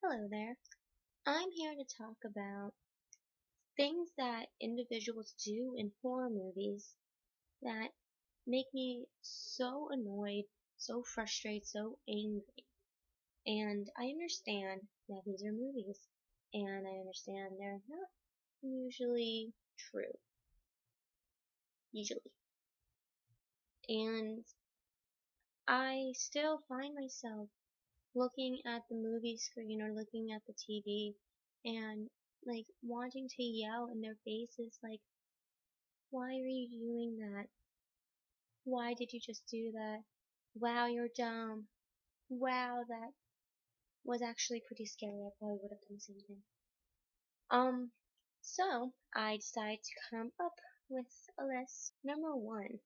Hello there. I'm here to talk about things that individuals do in horror movies that make me so annoyed, so frustrated, so angry. And I understand that these are movies, and I understand they're not usually true, usually. And I still find myself looking at the movie screen or looking at the TV and like wanting to yell in their faces like, why are you doing that? Why did you just do that? Wow, you're dumb. Wow, that was actually pretty scary. I probably would have done the same thing. Um, so I decided to come up with a list. Number one,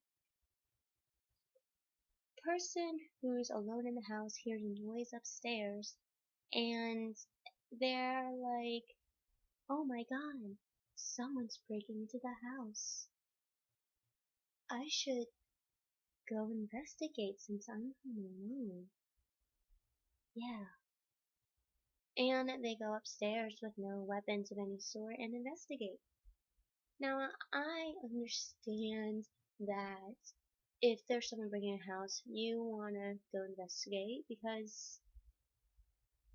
person who's alone in the house hears noise upstairs and they're like, oh my god, someone's breaking into the house. I should go investigate since I'm home alone. Yeah. And they go upstairs with no weapons of any sort and investigate. Now, I understand that if there's someone breaking a house, you want to go investigate because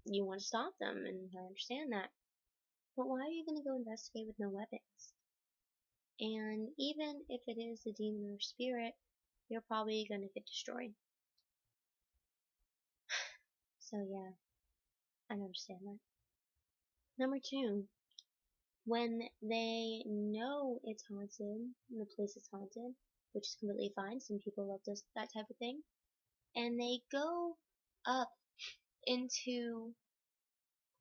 you want to stop them, and I understand that. But why are you going to go investigate with no weapons? And even if it is a demon or spirit, you're probably going to get destroyed. So yeah, I understand that. Number two, when they know it's haunted, and the place is haunted, which is completely fine, some people love that type of thing, and they go up into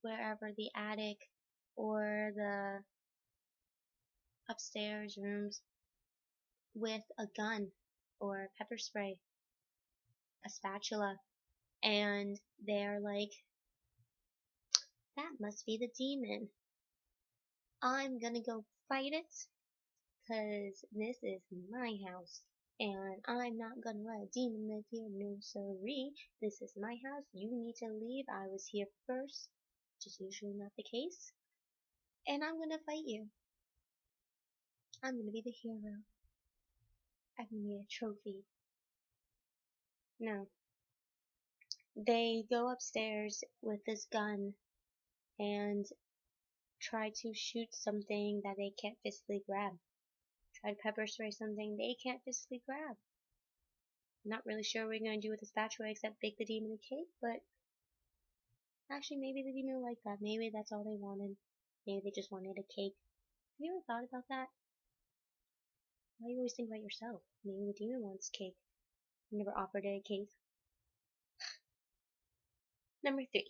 wherever the attic or the upstairs rooms with a gun or pepper spray, a spatula, and they're like, that must be the demon. I'm gonna go fight it, 'cause this is my house, and I'm not gonna let a demon live here, no siree. This is my house, you need to leave, I was here first, which is usually not the case, and I'm gonna fight you. I'm gonna be the hero. I'm gonna be a trophy. No. They go upstairs with this gun and try to shoot something that they can't physically grab. Try to pepper spray something they can't physically grab. Not really sure what we're going to do with the spatula except bake the demon a cake, but actually maybe the demon liked that. Maybe that's all they wanted. Maybe they just wanted a cake. Have you ever thought about that? Why do you always think about yourself? Maybe the demon wants cake. You never offered it a cake. Number three.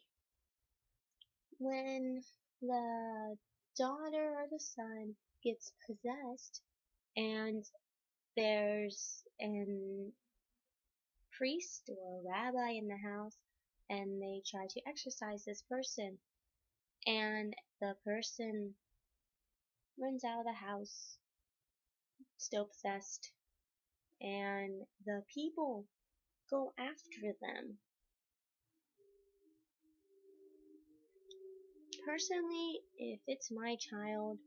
When the daughter or the son gets possessed and there's an priest or a rabbi in the house and they try to exorcise this person and the person runs out of the house still possessed and the people go after them. Personally, if it's my child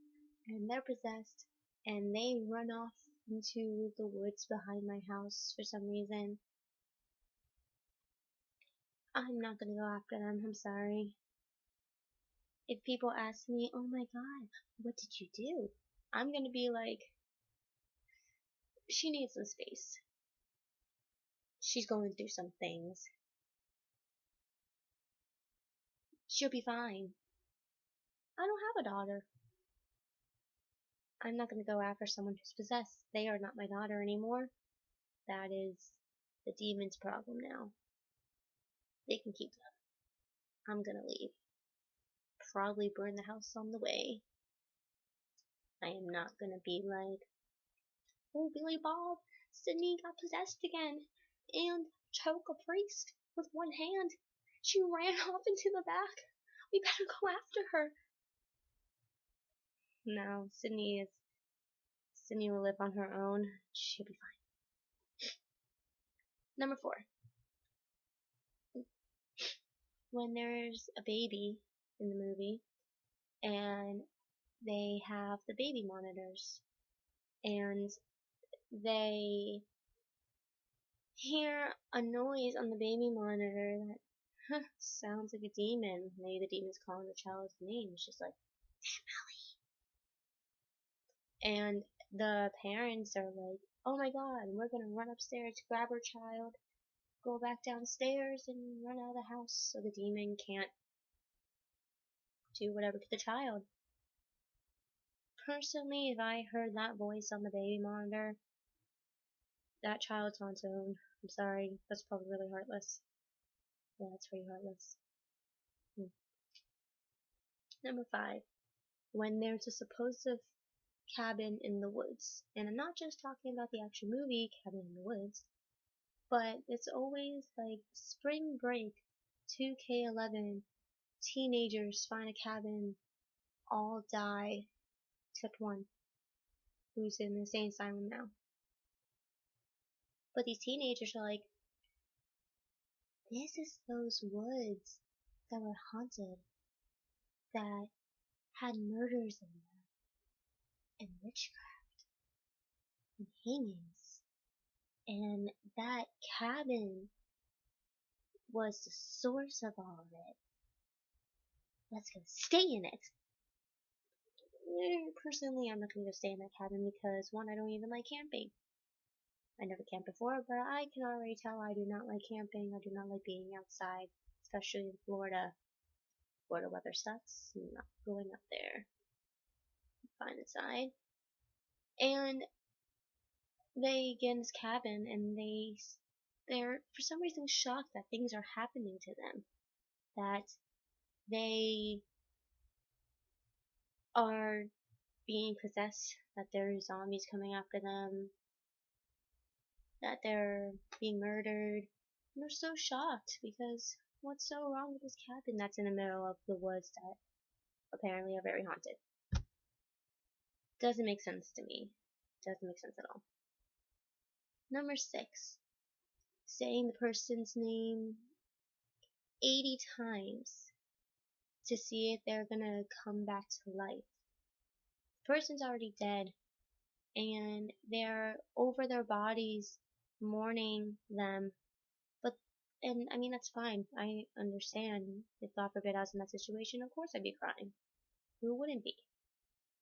and they're possessed and they run off into the woods behind my house for some reason, I'm not gonna go after them, I'm sorry. If people ask me, oh my god, what did you do? I'm gonna be like, she needs some space. She's going through some things. She'll be fine. I don't have a daughter. I'm not gonna go after someone who's possessed. They are not my daughter anymore. That is the demon's problem now. They can keep them. I'm gonna leave. Probably burn the house on the way. I am not gonna be like, oh Billy Bob, Sydney got possessed again and choke a priest with one hand. She ran off into the back. We better go after her. No, Sydney will live on her own. She'll be fine. Number four. When there's a baby in the movie, and they have the baby monitors, and they hear a noise on the baby monitor that sounds like a demon. Maybe the demon's calling the child's name. It's just like, and the parents are like, oh my god, we're gonna run upstairs, grab our child, go back downstairs, and run out of the house so the demon can't do whatever to the child. Personally, if I heard that voice on the baby monitor, that child's on its own. I'm sorry, that's probably really heartless. Yeah, that's pretty heartless. Number 5. When there's a supposed cabin in the woods. And I'm not just talking about the actual movie Cabin in the Woods, but it's always like spring break, 2K11, teenagers find a cabin, all die, except one, who's in the insane asylum now. But these teenagers are like, this is those woods that were haunted, that had murders in them, and witchcraft, and hangings. And that cabin was the source of all of it. Let's go stay in it. Personally, I'm not going to go stay in that cabin because, one, I don't even like camping. I never camped before, but I can already tell I do not like camping. I do not like being outside, especially in Florida. Florida weather sucks. I'm not going up there. I'm fine inside. And they get in this cabin and they're for some reason shocked that things are happening to them. That they are being possessed, that there are zombies coming after them, that they're being murdered. And they're so shocked because what's so wrong with this cabin that's in the middle of the woods that apparently are very haunted? Doesn't make sense to me. Doesn't make sense at all. Number 6. Saying the person's name 80 times to see if they're gonna come back to life. The person's already dead, and they're over their bodies mourning them. And I mean, that's fine. I understand. If God forbid I was in that situation, of course I'd be crying. Who wouldn't be?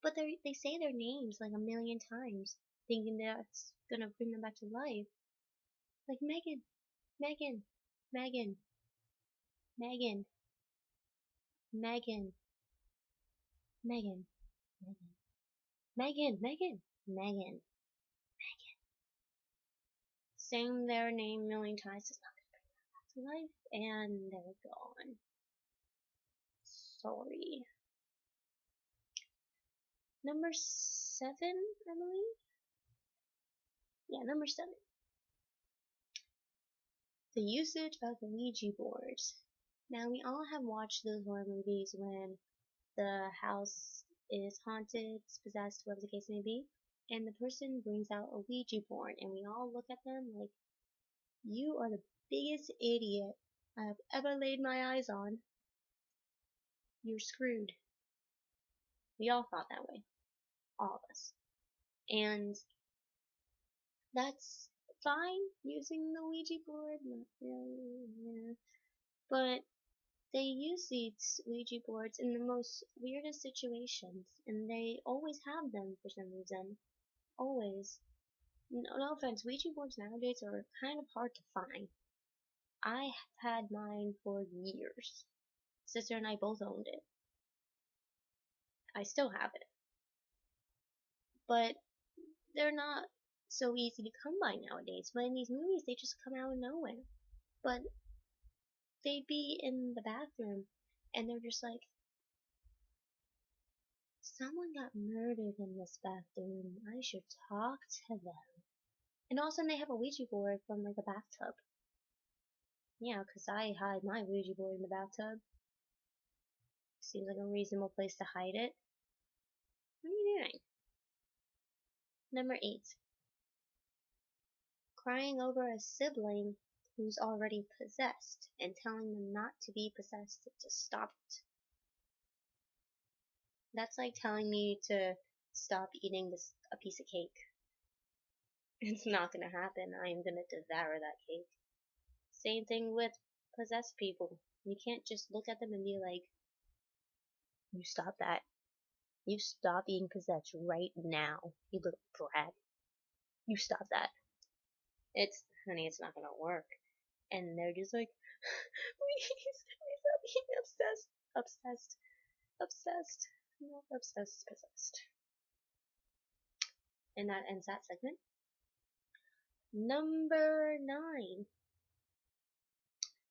But they say their names like a million times, thinking that's gonna bring them back to life. Like Megan, Megan, Megan, Megan, Megan, Megan, Megan, Megan, Megan, Megan. Saying their name a million times is not gonna bring them back to life, and they're gone. Sorry. Number 7, I believe? Yeah, number 7. The usage of the Ouija boards. Now, we all have watched those horror movies when the house is haunted, possessed, whatever the case may be, and the person brings out a Ouija board, and we all look at them like, you are the biggest idiot I have ever laid my eyes on. You're screwed. We all thought that way. All of us. And that's fine, using the Ouija board, not really, yeah. But they use these Ouija boards in the most weirdest situations, and they always have them for some reason. Always. No offense, Ouija boards nowadays are kind of hard to find. I have had mine for years. Sister and I both owned it. I still have it. But they're not so easy to come by nowadays. But in these movies, they just come out of nowhere. But they'd be in the bathroom, and they're just like, someone got murdered in this bathroom. I should talk to them. And all of a sudden, they have a Ouija board from like a bathtub. Yeah, 'cause I hide my Ouija board in the bathtub. Seems like a reasonable place to hide it. What are you doing? Number 8. Crying over a sibling who's already possessed and telling them not to be possessed, to stop it. That's like telling me to stop eating a piece of cake. It's not gonna happen. I am gonna devour that cake. Same thing with possessed people. You can't just look at them and be like, you stop that. You stop being possessed right now, you little brat. You stop that. Honey, it's not gonna work. And they're just like, please stop being obsessed. Obsessed. Obsessed. Not obsessed, possessed. And that ends that segment. Number 9.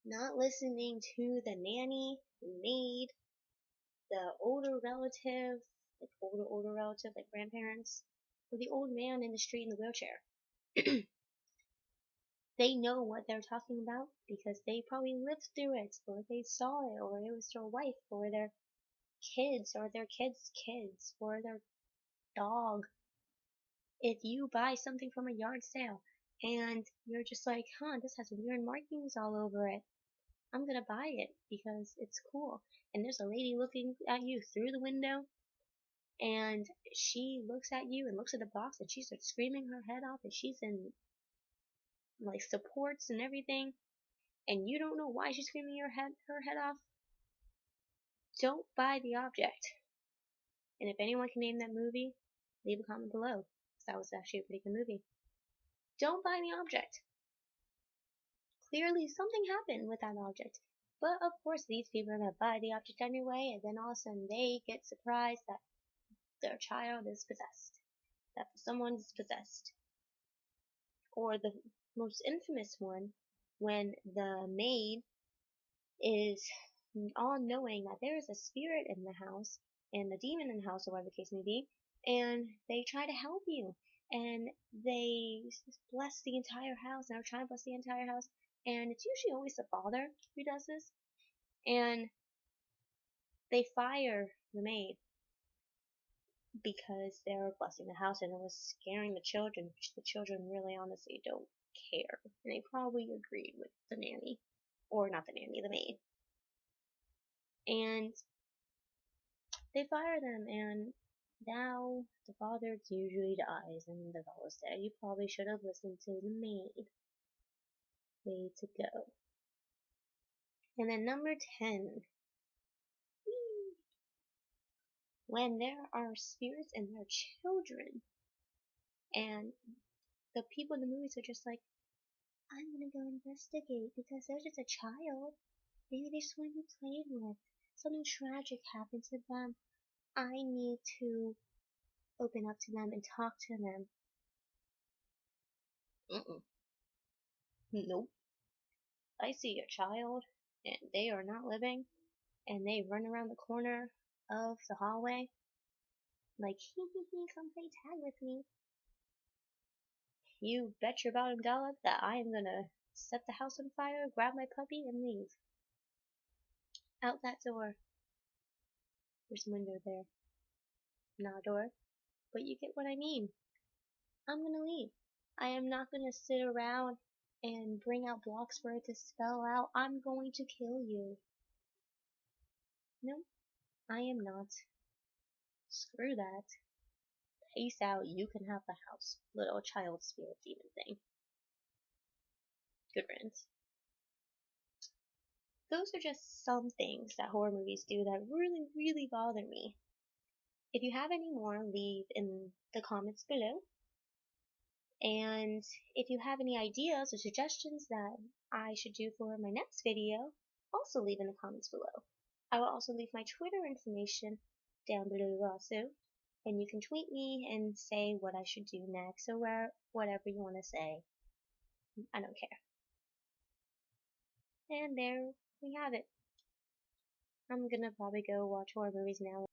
Not listening to the nanny, the maid, the older relative, like older relative, like grandparents, or the old man in the street in the wheelchair. They know what they're talking about because they probably lived through it, or they saw it, or it was their wife, or their kids, or their kids' kids, or their dog. If you buy something from a yard sale and you're just like, this has weird markings all over it, I'm gonna buy it because it's cool. And there's a lady looking at you through the window, and she looks at you and looks at the box, and she starts screaming her head off, and she's in like supports and everything, and you don't know why she's screaming her head off. Don't buy the object. And if anyone can name that movie, leave a comment below, because that was actually a pretty good movie. Don't buy the object. Clearly something happened with that object. But of course these people are going to buy the object anyway, and then all of a sudden they get surprised that their child is possessed. That someone's possessed. Or the most infamous one, when the maid is all knowing that there is a spirit in the house, and a demon in the house, or whatever the case may be, and they try to help you, and they bless the entire house, and are trying to bless the entire house, and it's usually always the father who does this, and they fire the maid because they're blessing the house and it was scaring the children, which the children really honestly don't care, and they probably agreed with the nanny, or not the nanny, the maid, and they fire them, and now the father usually dies and the fellow's dead. You probably should have listened to the maid. Way to go. And then number 10. When there are spirits and there are children, and the people in the movies are just like, I'm gonna go investigate because there's just a child. Maybe they just want to be played with. Something tragic happened to them. I need to open up to them and talk to them. Nope. I see a child and they are not living, and they run around the corner of the hallway like, hee hee hee, come play tag with me. You bet your bottom dollar that I am gonna set the house on fire, grab my puppy, and leave. Out that door. There's a window there. Not a door, but you get what I mean. I'm gonna leave. I am not gonna sit around and bring out blocks for it to spell out, I'm going to kill you. No, I am not. Screw that. Peace out, you can have the house, little child spirit demon thing. Good riddance. Those are just some things that horror movies do that really, really bother me. If you have any more, leave in the comments below. And if you have any ideas or suggestions that I should do for my next video, also leave in the comments below. I will also leave my Twitter information down below also, and you can tweet me and say what I should do next, or whatever you want to say. I don't care. And there we have it. I'm gonna probably go watch horror movies now.